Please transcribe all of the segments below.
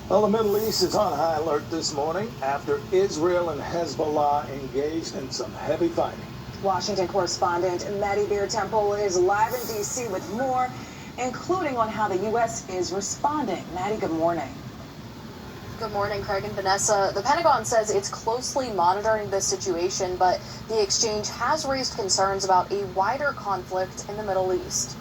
Well, the Middle East is on high alert this morning after Israel and Hezbollah engaged in some heavy fighting. Washington correspondent Maddie Beirtempfel is live in D.C. with more, including on how the U.S. is responding. Maddie, good morning. Good morning, Craig and Vanessa. The Pentagon says it's closely monitoring this situation, but the exchange has raised concerns about a wider conflict in the Middle East.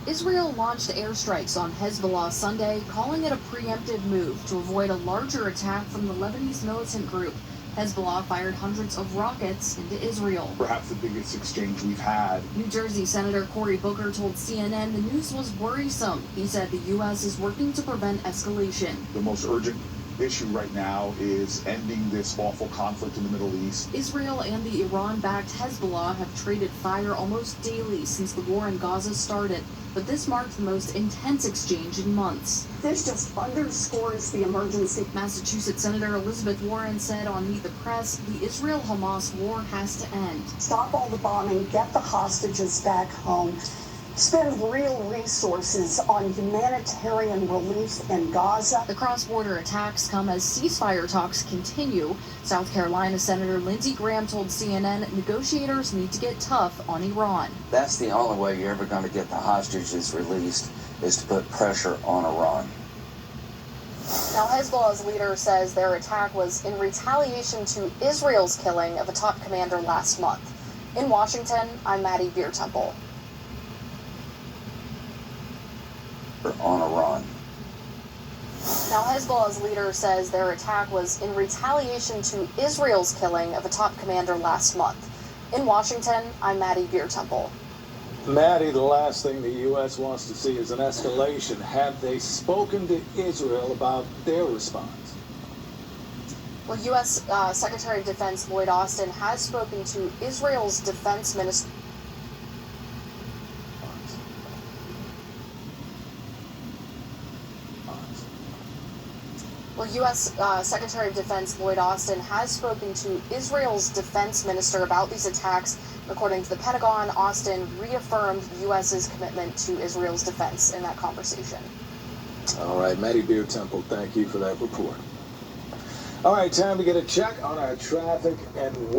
Israel launched airstrikes on Hezbollah Sunday, calling it a preemptive move to avoid a larger attack from the Lebanese militant group. Hezbollah fired hundreds of rockets into Israel. Perhaps the biggest exchange we've had. New Jersey Senator Cory Booker told CNN the news was worrisome. He said the U.S. is working to prevent escalation. The most urgent issue right now is ending this awful conflict in the Middle East. Israel and the Iran-backed Hezbollah have traded fire almost daily since the war in Gaza started, but this marked the most intense exchange in months. This just underscores the emergency. Massachusetts Senator Elizabeth Warren said on Meet the Press, the Israel-Hamas war has to end. Stop all the bombing, get the hostages back home, spend real resources on humanitarian relief in Gaza. The cross-border attacks come as ceasefire talks continue. South Carolina Senator Lindsey Graham told CNN negotiators need to get tough on Iran. That's the only way you're ever going to get the hostages released, is to put pressure on Iran. Now, Hezbollah's leader says their attack was in retaliation to Israel's killing of a top commander last month. In Washington, I'm Maddie Beirtempfel. On Iran. Now, Hezbollah's leader says their attack was in retaliation to Israel's killing of a top commander last month. In Washington, I'm Maddie Beirtempfel. Maddie, the last thing the U.S. wants to see is an escalation. Have they spoken to Israel about their response? Well, U.S. Secretary of Defense Lloyd Austin has spoken to Israel's defense minister. Well, U.S. Secretary of Defense Lloyd Austin has spoken to Israel's defense minister about these attacks. According to the Pentagon, Austin reaffirmed the U.S.'s commitment to Israel's defense in that conversation. All right, Maddie Beirtempfel, thank you for that report. All right, time to get a check on our traffic and weather.